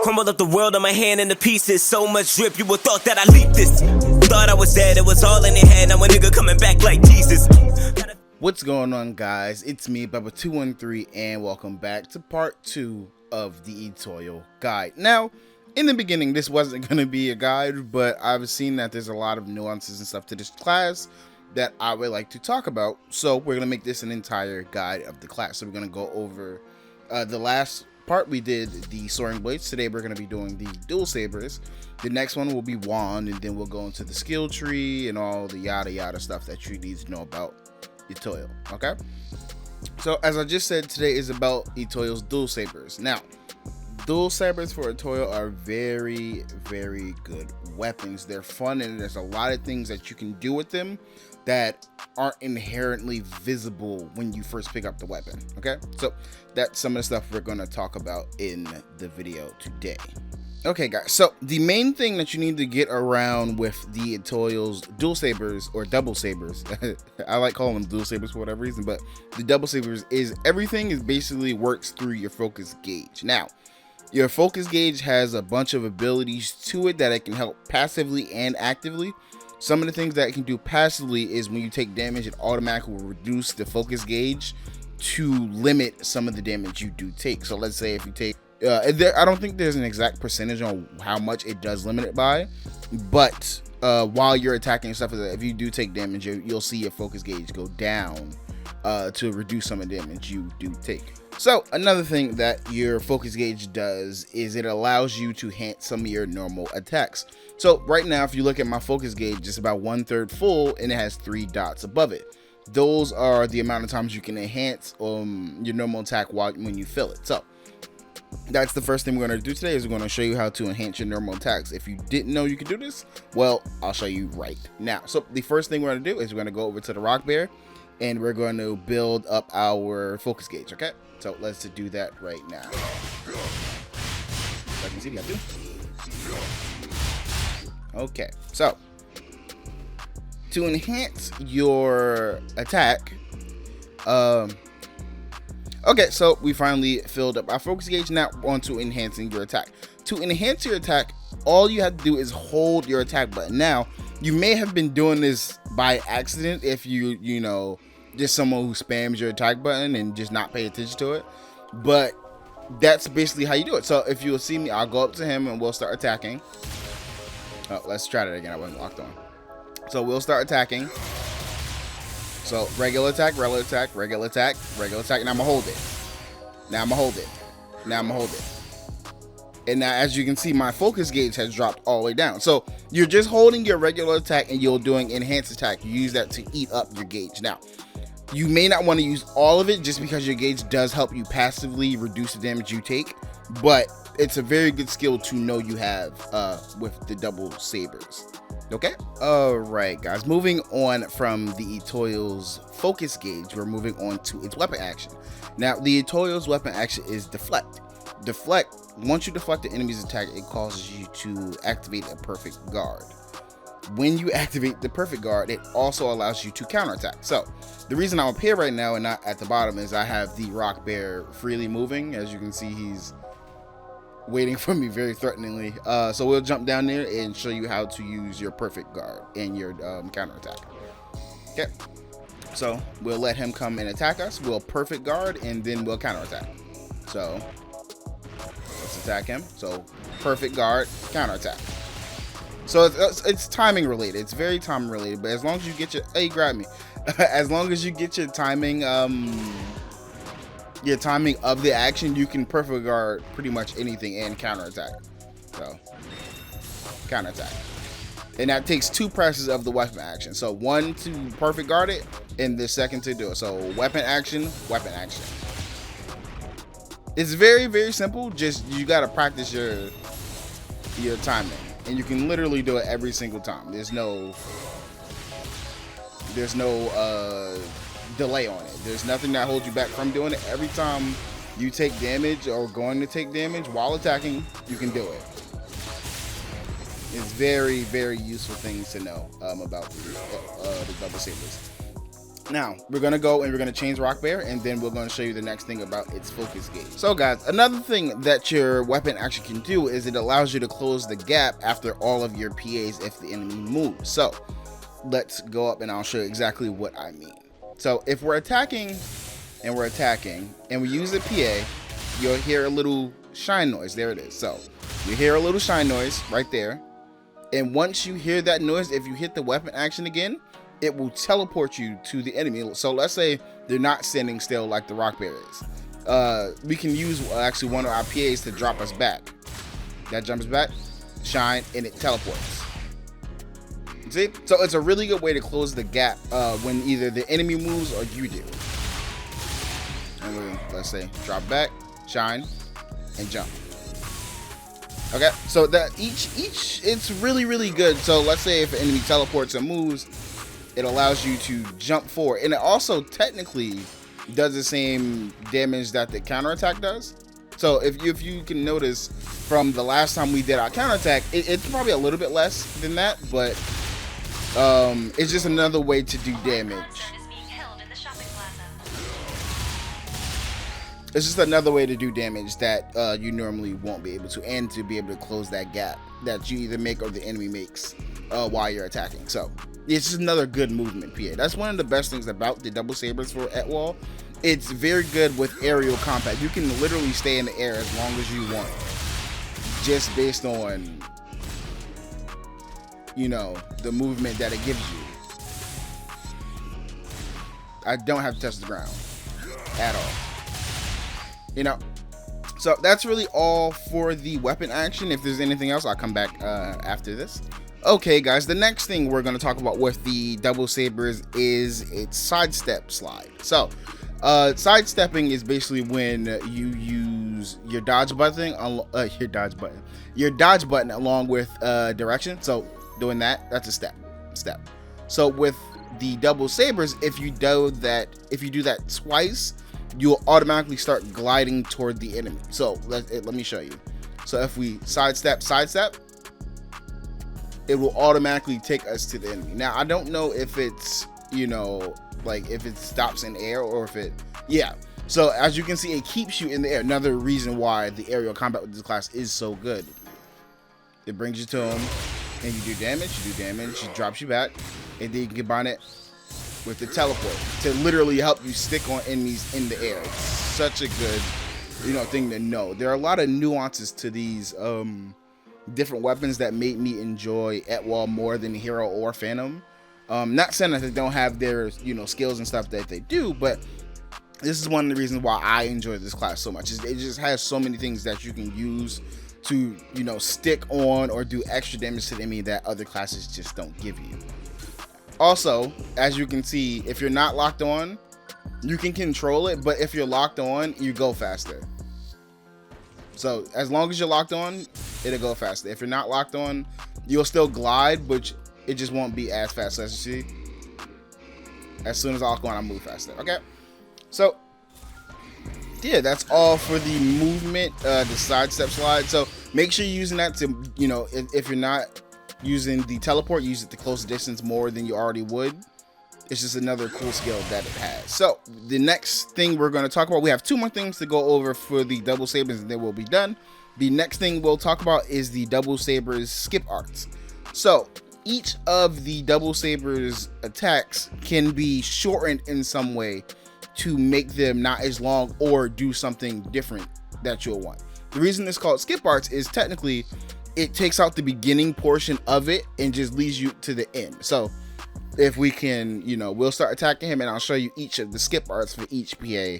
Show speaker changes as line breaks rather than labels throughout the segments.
Crumbled up the world on my hand into pieces. So much drip, you would thought that I leaked this. Thought I was dead, it was all in your head. Now a nigga coming back like Jesus.
What's going on, guys? It's me, Pso2, and welcome back to part 2 of the Etoile guide. Now, in the beginning, this wasn't going to be a guide, but I've seen that there's a lot of nuances and stuff to this class that I would like to talk about. So we're going to make this an entire guide of the class. So we're going to go over the last part we did the soaring blades. Today we're going to be doing the dual sabers. The next one will be wand, and then we'll go into the skill tree and all the yada yada stuff that you need to know about Etoile. Okay, so as I just said, today is about Etoile's dual sabers. Now, dual sabers for Etoile are very good weapons. They're fun, and there's a lot of things that you can do with them that aren't inherently visible when you first pick up the weapon. Okay, so that's some of the stuff we're going to talk about in the video today. Okay, guys, so the main thing that you need to get around with the Etoile's dual sabers or double sabers, I like calling them dual sabers for whatever reason, but the double sabers is everything is basically works through your focus gauge. Now, your focus gauge has a bunch of abilities to it that it can help passively and actively. Some of the things that it can do passively is when you take damage, it automatically will reduce the focus gauge to limit some of the damage you do take. So let's say if you take I don't think there's an exact percentage on how much it does limit it by, but while you're attacking stuff, if you do take damage, you'll see your focus gauge go down to reduce some of the damage you do take. So another thing that your focus gauge does is it allows you to enhance some of your normal attacks. So right now, if you look at my focus gauge, it's about 1/3 full, and it has 3 dots above it. Those are the amount of times you can enhance your normal attack when you fill it. So that's the first thing we're going to do today, is we're going to show you how to enhance your normal attacks. If you didn't know you could do this, well, I'll show you right now. So the first thing we're going to do is we're going to go over to the rock bear, and we're going to build up our focus gauge. Okay, so let's do that right now. I can see, got to. Okay, so to enhance your attack, okay, so we finally filled up our focus gauge. Now on to enhancing your attack. To enhance your attack, all you have to do is hold your attack button. Now, you may have been doing this by accident if you know, just someone who spams your attack button and just not pay attention to it, but that's basically how you do it. So if you'll see me, I'll go up to him and we'll start attacking. Oh, let's try that again. I wasn't locked on. So we'll start attacking. So regular attack, regular attack, regular attack, regular attack, and I'm gonna hold it. Now I'm gonna hold it. Now I'm gonna hold it. And now, as you can see, my focus gauge has dropped all the way down. So you're just holding your regular attack and you're doing enhanced attack. You use that to eat up your gauge. Now, you may not want to use all of it just because your gauge does help you passively reduce the damage you take, but it's a very good skill to know you have with the double sabers. Okay, all right, guys, moving on from the Etoile's focus gauge, we're moving on to its weapon action. Now, the Etoile's weapon action is deflect. Deflect, once you deflect the enemy's attack, it causes you to activate a perfect guard. When you activate the perfect guard, it also allows you to counterattack. So the reason I'm up here right now and not at the bottom is I have the rock bear freely moving. As you can see, he's waiting for me very threateningly. So we'll jump down there and show you how to use your perfect guard and your counterattack. Okay, so we'll let him come and attack us. We'll perfect guard and then we'll counterattack. So let's attack him. So perfect guard, counterattack. So it's timing related. It's very timing related. But as long as you get your, hey, grab me. As long as you get your timing of the action, you can perfect guard pretty much anything and counterattack. So counterattack, and that takes 2 presses of the weapon action. So 1 to perfect guard it, and the 2nd to do it. So weapon action, weapon action. It's very simple. Just you gotta practice your timing, and you can literally do it every single time. There's no delay on it. There's nothing that holds you back from doing it. Every time you take damage or going to take damage while attacking, you can do it. It's very useful things to know about the double sabers. Now, we're going to go and we're going to change Rock Bear, and then we're going to show you the next thing about its focus gauge. So guys, another thing that your weapon actually can do is it allows you to close the gap after all of your PAs if the enemy moves. So let's go up and I'll show you exactly what I mean. So if we're attacking and we use a PA, you'll hear a little shine noise. There it is. So you hear a little shine noise right there. And once you hear that noise, if you hit the weapon action again, it will teleport you to the enemy. So let's say they're not standing still like the Rock Bear is. We can use actually one of our PAs to drop us back. That jumps back, shine, and it teleports. See? So it's a really good way to close the gap when either the enemy moves or you do. And let's say drop back, shine, and jump. Okay, so that each it's really good. So let's say if an enemy teleports and moves, it allows you to jump forward, and it also technically does the same damage that the counterattack does. So if you can notice from the last time we did our counterattack, it's probably a little bit less than that, but it's just another way to do damage. It's just another way to do damage that you normally won't be able to, and to be able to close that gap that you either make or the enemy makes while you're attacking. So it's just another good movement PA. That's one of the best things about the double sabers for Etoile. It's very good with aerial combat. You can literally stay in the air as long as you want, just based on, you know, the movement that it gives you. I don't have to touch the ground at all. You know, so that's really all for the weapon action. If there's anything else, I'll come back after this. Okay guys, the next thing we're going to talk about with the double sabers is its sidestep slide. So sidestepping is basically when you use your dodge button your dodge button along with direction. So doing that, that's a step. So with the double sabers, if you do that twice, you'll automatically start gliding toward the enemy. So let me show you. So if we sidestep, it will automatically take us to the enemy. Now I don't know if it's, you know, like if it stops in air or if it, yeah. So as you can see, it keeps you in the air. Another reason why the aerial combat with this class is so good. It brings you to him and you do damage, it drops you back, and then you can combine it with the teleport to literally help you stick on enemies in the air. It's such a good, you know, thing to know. There are a lot of nuances to these different weapons that made me enjoy Etoile more than Hero or Phantom. Not saying that they don't have their, you know, skills and stuff that they do, but this is one of the reasons why I enjoy this class so much. It just has so many things that you can use to, you know, stick on or do extra damage to the enemy that other classes just don't give you. Also, as you can see, if you're not locked on, you can control it, but if you're locked on, you go faster. So as long as you're locked on, it'll go faster. If you're not locked on, you'll still glide, but it just won't be as fast. As you see, as soon as I lock on, I move faster. Okay, so yeah, that's all for the movement, the sidestep slide. So make sure you're using that to, you know, if you're not using the teleport, use it to close the distance more than you already would. It's just another cool skill that it has. So the next thing we're going to talk about, we have two more things to go over for the double sabers and then we'll be done. The next thing we'll talk about is the double sabers skip arts. So each of the double sabers attacks can be shortened in some way to make them not as long or do something different that you'll want. The reason it's called skip arts is technically it takes out the beginning portion of it and just leads you to the end. So if we can, you know, we'll start attacking him and I'll show you each of the skip arts for each PA,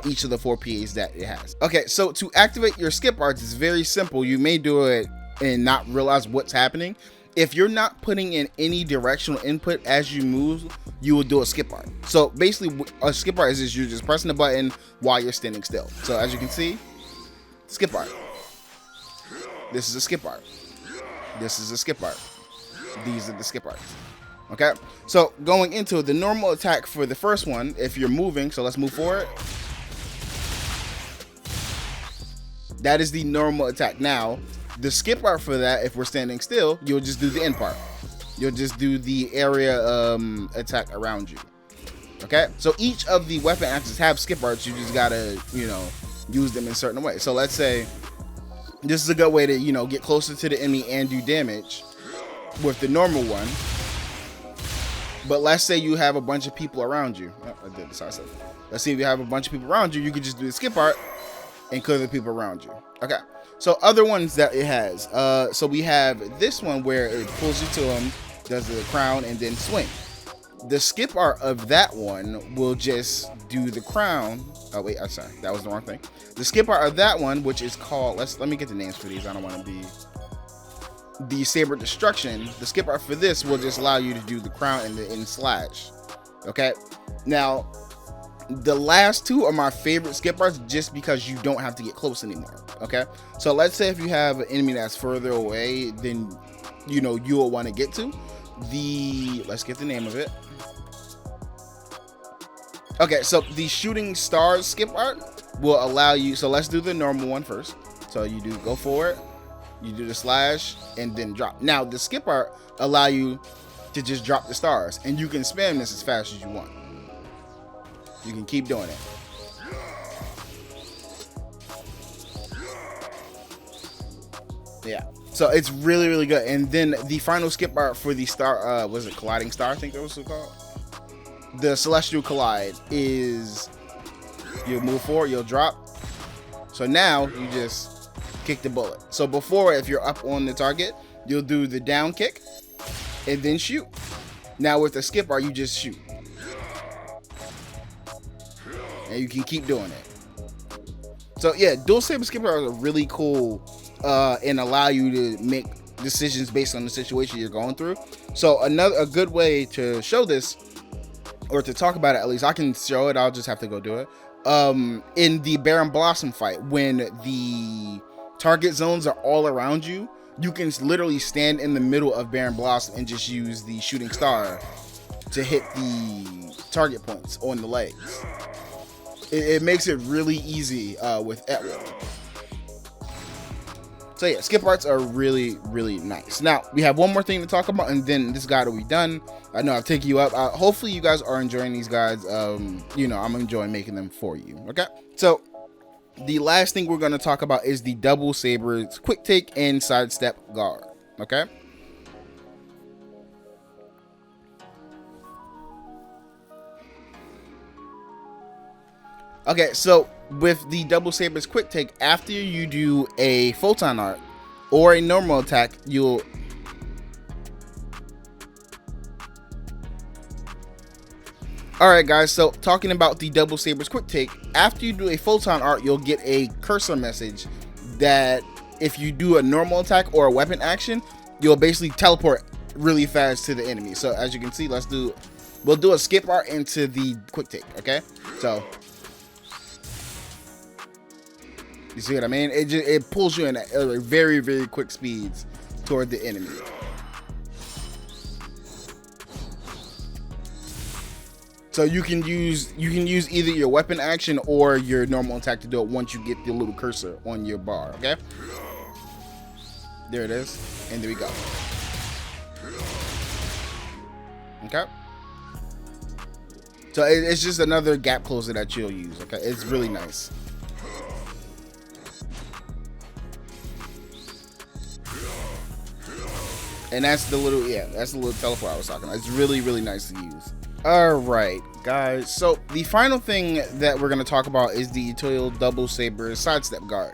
each of the 4 PAs that it has. Okay, so to activate your skip arts is very simple. You may do it and not realize what's happening. If you're not putting in any directional input as you move, you will do a skip art. So basically a skip art is just you're just pressing the button while you're standing still. So as you can see, skip art. This is a skip art. This is a skip art. These are the skip arts. Okay, so going into the normal attack for the first one, if you're moving, so let's move forward. That is the normal attack. Now, the skip art for that, if we're standing still, you'll just do the end part. You'll just do the area attack around you. Okay, so each of the weapon axes have skip arts. You just gotta, you know, use them in certain ways. So let's say this is a good way to, you know, get closer to the enemy and do damage with the normal one. But let's say you have a bunch of people around you. Oh, I did the sidestep. Let's see if you have a bunch of people around you. You could just do the skip art and kill the people around you. Okay, so other ones that it has. So we have this one where it pulls you to him, does the crown, and then swing. The skip art of that one will just do the crown. Oh wait, I'm sorry, that was the wrong thing. The skip art of that one, which is called, let me get the names for these. I don't want to be the Saber Destruction. The skip art for this will just allow you to do the crown and the in slash. Okay, now the last two are my favorite skip arts just because you don't have to get close anymore. Okay, so let's say if you have an enemy that's further away than, you know, you'll want to get to. Let's get the name of it. Okay, so the shooting stars skip art will allow you, so let's do the normal one first. So you do go forward, you do the slash, and then drop. Now the skip art allow you to just drop the stars, and you can spam this as fast as you want. You can keep doing it. Yeah, so it's really, really good. And then the final skip art for the star, was it colliding star? I think that was what it was called. The celestial collide is, you'll move forward, you'll drop. So now you just kick the bullet. So before, if you're up on the target, you'll do the down kick and then shoot. Now with the skip art, you just shoot, and you can keep doing it. So yeah, dual saber skip art are really cool and allow you to make decisions based on the situation you're going through. So a good way to show this, or to talk about it, at least I can show it, I'll just have to go do it. In the Baron Blossom fight, when the target zones are all around you, you can literally stand in the middle of Baron Blossom and just use the shooting star to hit the target points on the legs. It makes it really easy with Etoile. So yeah, skip arts are really, really nice. Now, we have one more thing to talk about, and then this guide will be done. I know I've taken you up. Hopefully you guys are enjoying these guides. You know, I'm enjoying making them for you. Okay, so the last thing we're going to talk about is the double sabers quick take and sidestep guard. Okay, so with the double sabers quick take, after you do a photon art or a normal attack, you'll Alright guys, so talking about the double sabers quick take, after you do a photon art, you'll get a cursor message that if you do a normal attack or a weapon action, you'll basically teleport really fast to the enemy. So as you can see, we'll do a skip art into the quick take. Okay, so you see what I mean? It pulls you in at very, very quick speeds toward the enemy. So you can use either your weapon action or your normal attack to do it once you get the little cursor on your bar. Okay, there it is, and there we go. Okay, so it's just another gap closer that you'll use. Okay, it's really nice. And that's the little teleport I was talking about. It's really, really nice to use. All right, guys. So the final thing that we're going to talk about is the Etoile double saber sidestep guard.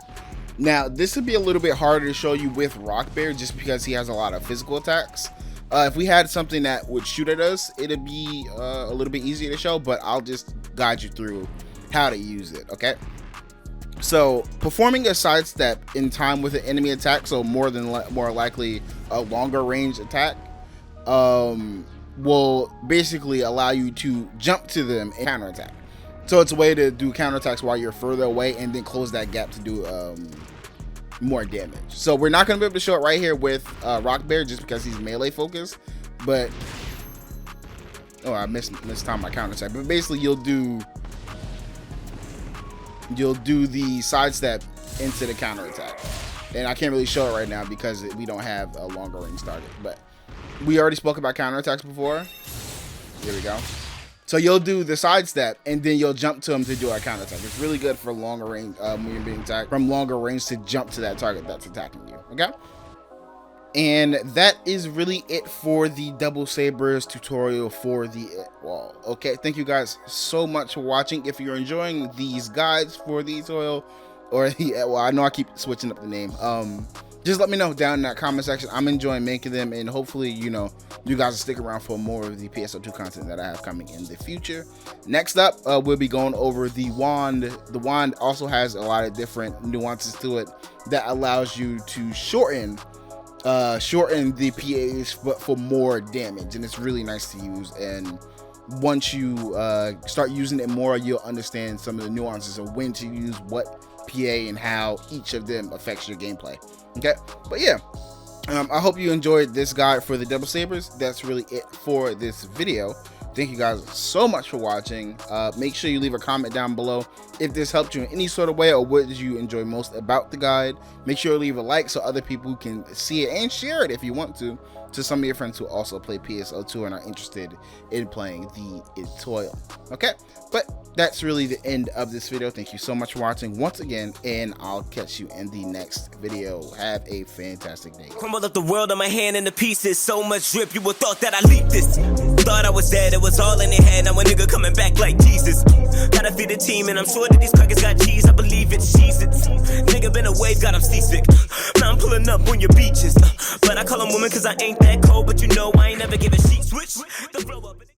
Now, this would be a little bit harder to show you with Rock Bear just because he has a lot of physical attacks. If we had something that would shoot at us, it'd be a little bit easier to show, but I'll just guide you through how to use it. Okay. So performing a sidestep in time with an enemy attack, so more likely a longer range attack, will basically allow you to jump to them and counterattack. So it's a way to do counterattacks while you're further away and then close that gap to do more damage. So we're not going to be able to show it right here with Rock Bear just because he's melee focused, but I missed time my counterattack. But basically you'll do the sidestep into the counterattack, and I can't really show it right now because we don't have a longer range target, but we already spoke about counterattacks before. There we go. So you'll do the sidestep, and then you'll jump to him to do a counter attack. It's really good for longer range when you're being attacked from longer range to jump to that target that's attacking you. Okay. And that is really it for the double sabers tutorial for the Etoile. Okay, thank you guys so much for watching. If you're enjoying these guides for the Etoile or the Etoile, I know I keep switching up the name. Just let me know down in that comment section. I'm enjoying making them, and hopefully, you know, you guys will stick around for more of the Pso2 content that I have coming in the future. Next up, we'll be going over the wand. The wand also has a lot of different nuances to it that allows you to shorten the PAs but for more damage, and it's really nice to use. And once you start using it more, you'll understand some of the nuances of when to use what PA and how each of them affects your gameplay. Okay, but yeah, I hope you enjoyed this guide for the double sabers. That's really it for this video. Thank you guys so much for watching. Make sure you leave a comment down below if this helped you in any sort of way, or what did you enjoy most about the guide. Make sure to leave a like so other people can see it, and share it if you want to some of your friends who also play Pso2 and are interested in playing the Etoile. Okay, but that's really the end of this video. Thank you so much for watching once again, and I'll catch you in the next video. Have a fantastic day.
Crumbled up the world on my hand into pieces. So much drip, you would thought that I leaked this. Thought I was dead, it was all in their head. Now a nigga coming back like Jesus. Gotta feed the team, and I'm sure that these crackers got cheese. I believe it's Jesus. Nigga been a wave, got him seasick. Now I'm pulling up on your beaches. But I call them women cause I ain't that cold. But you know I ain't never giving sheet switch. The